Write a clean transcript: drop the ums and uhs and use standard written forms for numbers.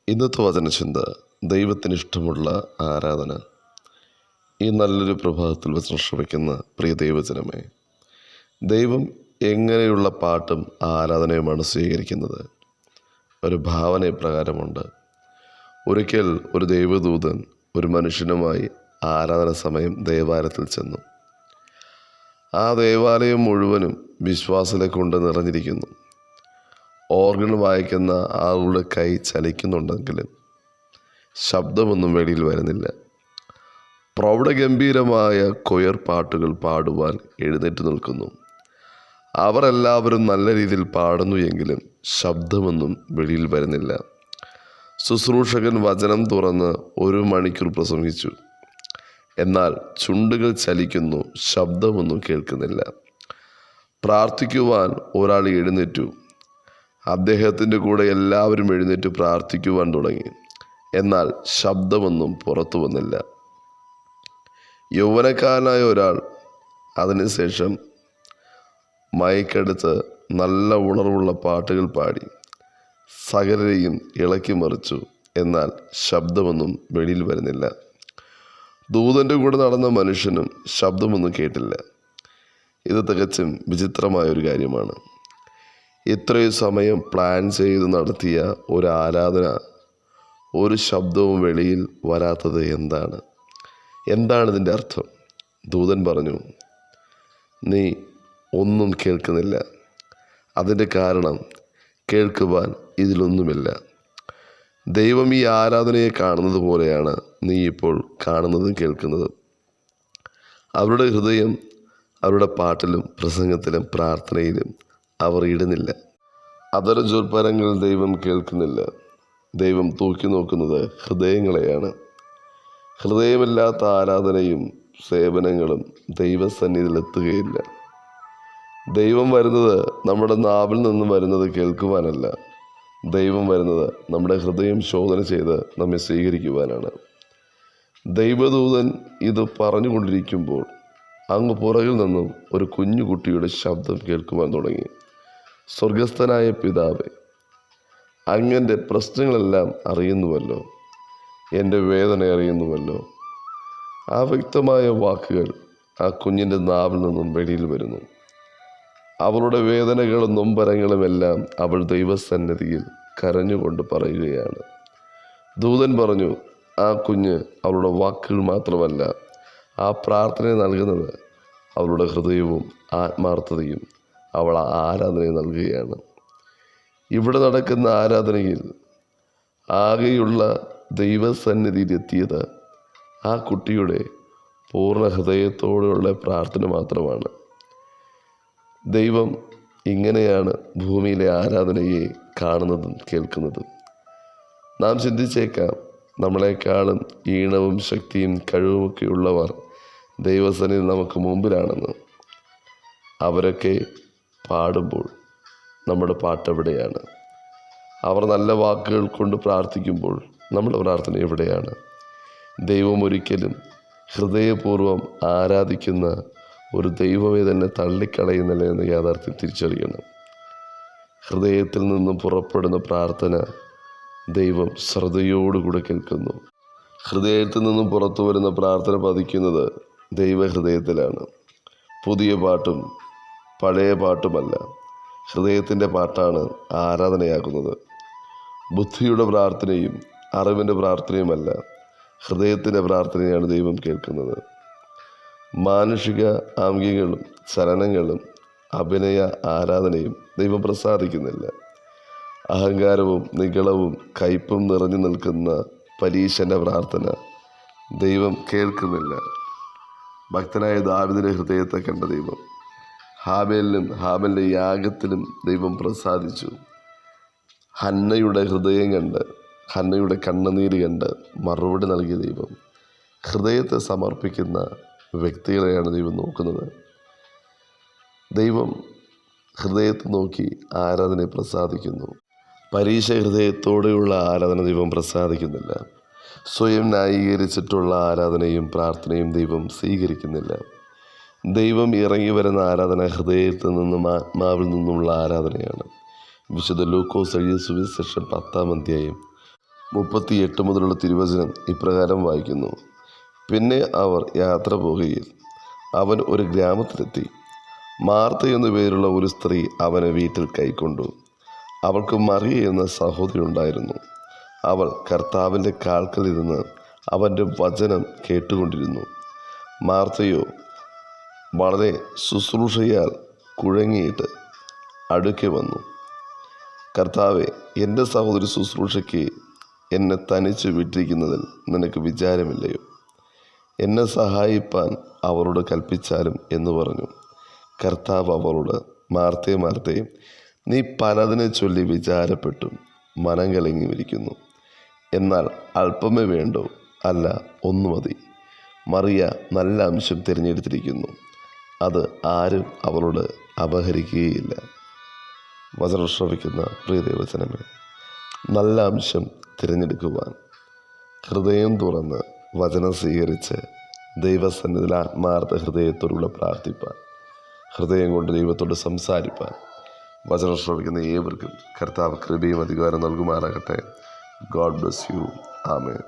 ഇന്നത്തെ വചനചിന്ത ദൈവത്തിന് ഇഷ്ടമുള്ള ആരാധന. ഈ നല്ലൊരു പ്രഭാതത്തിൽ വചനം ശ്രമിക്കുന്ന പ്രിയ ദൈവജനമേ, ദൈവം എങ്ങനെയുള്ള പാട്ടും ആരാധനയുമാണ് സ്വീകരിക്കുന്നത്? ഒരു ഭാവന ഇപ്രകാരമുണ്ട്. ഒരിക്കൽ ഒരു ദൈവദൂതൻ ഒരു മനുഷ്യനുമായി ആരാധന സമയം ദേവാലയത്തിൽ ചെന്നു. ആ ദേവാലയം മുഴുവനും വിശ്വാസത്തെ കൊണ്ട് നിറഞ്ഞിരിക്കുന്നു. ഓർഗൻ വായിക്കുന്ന ആളുടെ കൈ ചലിക്കുന്നുണ്ടെങ്കിലും ശബ്ദമൊന്നും വെളിയിൽ വരുന്നില്ല. പ്രൗഢഗംഭീരമായ കൊയർ പാട്ടുകൾ പാടുവാൻ എഴുന്നേറ്റ് നിൽക്കുന്നു. അവർ എല്ലാവരും നല്ല രീതിയിൽ പാടുന്നു എങ്കിലും ശബ്ദമൊന്നും വെളിയിൽ വരുന്നില്ല. ശുശ്രൂഷകൻ വചനം തുറന്ന് 1 മണിക്കൂർ പ്രസംഗിച്ചു. എന്നാൽ ചുണ്ടുകൾ ചലിക്കുന്നു, ശബ്ദമൊന്നും കേൾക്കുന്നില്ല. പ്രാർത്ഥിക്കുവാൻ ഒരാൾ എഴുന്നേറ്റു. അദ്ദേഹത്തിൻ്റെ കൂടെ എല്ലാവരും എഴുന്നേറ്റ് പ്രാർത്ഥിക്കുവാൻ തുടങ്ങി. എന്നാൽ ശബ്ദമൊന്നും പുറത്തു വന്നില്ല. യൗവനക്കാരനായ ഒരാൾ അതിനുശേഷം മൈക്കെടുത്ത് നല്ല ഉണർവുള്ള പാട്ടുകൾ പാടി സകലരെയും ഇളക്കി മറിച്ചു. എന്നാൽ ശബ്ദമൊന്നും വെളിയിൽ വരുന്നില്ല. ദൂതൻ്റെ കൂടെ നടന്ന മനുഷ്യനും ശബ്ദമൊന്നും കേട്ടില്ല. ഇത് തികച്ചും വിചിത്രമായൊരു കാര്യമാണ്. ഇത്രയും സമയം പ്ലാൻ ചെയ്ത് നടത്തിയ ഒരു ആരാധന ഒരു ശബ്ദവും വെളിയിൽ വരാത്തത് എന്താണ്? ഇതിൻ്റെ അർത്ഥം? ദൂതൻ പറഞ്ഞു, നീ ഒന്നും കേൾക്കുന്നില്ല. അതിൻ്റെ കാരണം കേൾക്കുവാൻ ഇതിലൊന്നുമില്ല. ദൈവം ഈ ആരാധനയെ കാണുന്നത് പോലെയാണ് നീ ഇപ്പോൾ കാണുന്നതും കേൾക്കുന്നതും. അവരുടെ ഹൃദയം അവരുടെ പാട്ടിലും പ്രസംഗത്തിലും പ്രാർത്ഥനയിലും അവർ ഇടുന്നില്ല. അതരജോൽപ്പരങ്ങൾ ദൈവം കേൾക്കുന്നില്ല. ദൈവം തൂക്കി നോക്കുന്നത് ഹൃദയങ്ങളെയാണ്. ഹൃദയമില്ലാത്ത ആരാധനയും സേവനങ്ങളും ദൈവസന്നിധിയിലെത്തുകയില്ല. ദൈവം വരുന്നത് നമ്മുടെ നാവിൽ നിന്നും വരുന്നത് കേൾക്കുവാനല്ല. ദൈവം വരുന്നത് നമ്മുടെ ഹൃദയം ശോധന ചെയ്ത് നമ്മെ സ്വീകരിക്കുവാനാണ്. ദൈവദൂതൻ ഇത് പറഞ്ഞുകൊണ്ടിരിക്കുമ്പോൾ അങ്ങ് പുറകിൽ നിന്നും ഒരു കുഞ്ഞുകുട്ടിയുടെ ശബ്ദം കേൾക്കുവാൻ തുടങ്ങി. സ്വർഗസ്ഥനായ പിതാവേ, അങ്ങൻ്റെ പ്രശ്നങ്ങളെല്ലാം അറിയുന്നുവല്ലോ, എൻ്റെ വേദന അറിയുന്നുവല്ലോ. ആ വ്യക്തമായ വാക്കുകൾ ആ കുഞ്ഞിൻ്റെ നാവിൽ നിന്നും വെളിയിൽ വരുന്നു. അവളുടെ വേദനകളും നൊമ്പരങ്ങളുമെല്ലാം അവൾ ദൈവസന്നിധിയിൽ കരഞ്ഞുകൊണ്ട് പറയുകയാണ്. ദൂതൻ പറഞ്ഞു, ആ കുഞ്ഞ് അവളുടെ വാക്കുകൾ മാത്രമല്ല, ആ പ്രാർത്ഥന നൽകുന്നത് അവളുടെ ഹൃദയവും ആത്മാർത്ഥതയും അവൾ ആരാധനയെ നൽകുകയാണ്. ഇവിടെ നടക്കുന്ന ആരാധനയിൽ ആകെയുള്ള ദൈവസന്നിധിയിൽ എത്തിയത് ആ കുട്ടിയുടെ പൂർണ്ണ ഹൃദയത്തോടെയുള്ള പ്രാർത്ഥന മാത്രമാണ്. ദൈവം ഇങ്ങനെയാണ് ഭൂമിയിലെ ആരാധനയെ കാണുന്നതും കേൾക്കുന്നതും. നാം ചിന്തിച്ചേക്കാം, നമ്മളെക്കാളും ഈണവും ശക്തിയും കഴിവുമൊക്കെ ഉള്ളവർ ദൈവസന്നിധിയിൽ നമുക്ക് മുമ്പിലാണെന്ന്. അവരൊക്കെ പാടുമ്പോൾ നമ്മുടെ പാട്ടെവിടെയാണ്? അവർ നല്ല വാക്കുകൾ കൊണ്ട് പ്രാർത്ഥിക്കുമ്പോൾ നമ്മുടെ പ്രാർത്ഥന എവിടെയാണ്? ദൈവം ഒരിക്കലും ഹൃദയപൂർവ്വം ആരാധിക്കുന്ന ഒരു ദൈവമേ തന്നെ തള്ളിക്കളയുന്നില്ല എന്ന യാഥാർത്ഥ്യം തിരിച്ചറിയണം. ഹൃദയത്തിൽ നിന്നും പുറപ്പെടുന്ന പ്രാർത്ഥന ദൈവം ശ്രദ്ധയോടുകൂടെ കേൾക്കുന്നു. ഹൃദയത്തിൽ നിന്നും പുറത്തു വരുന്ന പ്രാർത്ഥന പതിക്കുന്നത് ദൈവഹൃദയത്തിലാണ്. പുതിയ പാട്ടും പഴയ പാട്ടുമല്ല, ഹൃദയത്തിൻ്റെ പാട്ടാണ് ആരാധനയാകുന്നത്. ബുദ്ധിയുടെ പ്രാർത്ഥനയും അറിവിൻ്റെ പ്രാർത്ഥനയുമല്ല, ഹൃദയത്തിൻ്റെ പ്രാർത്ഥനയാണ് ദൈവം കേൾക്കുന്നത്. മാനുഷിക ആംഗ്യങ്ങളും ചലനങ്ങളും അഭിനയ ആരാധനയും ദൈവം പ്രസാദിക്കുന്നില്ല. അഹങ്കാരവും നിഗളവും കയ്പും നിറഞ്ഞു നിൽക്കുന്ന പരീശൻ്റെ പ്രാർത്ഥന ദൈവം കേൾക്കുന്നില്ല. ഭക്തനായ ദാവീദിന്റെ ഹൃദയത്തെ കണ്ട ദൈവം ഹാബേലിൻ്റെ യാഗത്തിലും ദൈവം പ്രസാദിച്ചു. ഹന്നയുടെ ഹൃദയം കണ്ട്, ഹന്നയുടെ കണ്ണുനീര് കണ്ട് മറുപടി നൽകിയ ദൈവം ഹൃദയത്തെ സമർപ്പിക്കുന്ന വ്യക്തികളെയാണ് ദൈവം നോക്കുന്നത്. ദൈവം ഹൃദയത്തെ നോക്കി ആരാധനയെ പ്രസാദിക്കുന്നു. പരീക്ഷ ഹൃദയത്തോടെയുള്ള ആരാധന ദൈവം പ്രസാദിക്കുന്നില്ല. സ്വയം ന്യായീകരിച്ചിട്ടുള്ള ആരാധനയും പ്രാർത്ഥനയും ദൈവം സ്വീകരിക്കുന്നില്ല. ദൈവം ഇറങ്ങി വരുന്ന ആരാധന ഹൃദയത്തിൽ നിന്നും ആത്മാവിൽ നിന്നുമുള്ള ആരാധനയാണ്. വിശുദ്ധ ലൂക്കോസ് എഴുതിയ സുവിശേഷം 10-ാം അധ്യായം 38 മുതലുള്ള തിരുവചനം ഇപ്രകാരം വായിക്കുന്നു. പിന്നെ അവർ യാത്ര പോകുകയിൽ അവൻ ഒരു ഗ്രാമത്തിലെത്തി. മാർത്ത എന്നു പേരുള്ള ഒരു സ്ത്രീ അവനെ വീട്ടിൽ കൈക്കൊണ്ടു. അവൾക്ക് മറിയ എന്ന സഹോദരി ഉണ്ടായിരുന്നു. അവൾ കർത്താവിൻ്റെ കാൽക്കലിരുന്ന് അവൻ്റെ വചനം കേട്ടുകൊണ്ടിരുന്നു. മാർത്തയോ വളരെ ശുശ്രൂഷയാൽ കുഴങ്ങിയിട്ട് അടുക്കെ വന്നു. കർത്താവെ, എൻ്റെ സഹോദരി ശുശ്രൂഷയ്ക്ക് എന്നെ തനിച്ച് വിട്ടിരിക്കുന്നതിൽ നിനക്ക് വിചാരമില്ലയോ? എന്നെ സഹായിപ്പാൻ അവരോട് കൽപ്പിച്ചാലും എന്ന് പറഞ്ഞു. കർത്താവ് അവളോട്, മാർത്തേ മാർത്തേ, നീ പലതിനെ ചൊല്ലി വിചാരപ്പെട്ടും മനം കലങ്ങിയിരിക്കുന്നു. എന്നാൽ അല്പമേ വേണ്ടോ, അല്ല ഒന്ന് മതി. മറിയ നല്ല അംശം തിരഞ്ഞെടുത്തിരിക്കുന്നു, അത് ആരും അവളോട് അപഹരിക്കുകയില്ല. വചനം ശ്രവിക്കുന്ന പ്രിയ ദൈവജനമേ, നല്ല അംശം തിരഞ്ഞെടുക്കുവാൻ ഹൃദയം തുറന്ന് വചനം സ്വീകരിച്ച് ദൈവസന്നിധിയിൽ ആത്മാർത്ഥ ഹൃദയത്തോടുകൂടെ പ്രാർത്ഥിപ്പാൻ, ഹൃദയം കൊണ്ട് ദൈവത്തോട് സംസാരിപ്പാൻ വചനം ശ്രവിക്കുന്ന ഏവർക്കും കർത്താവ് കൃപയും അധികാരം നൽകുമാറാകട്ടെ. God bless you. ആമേൻ.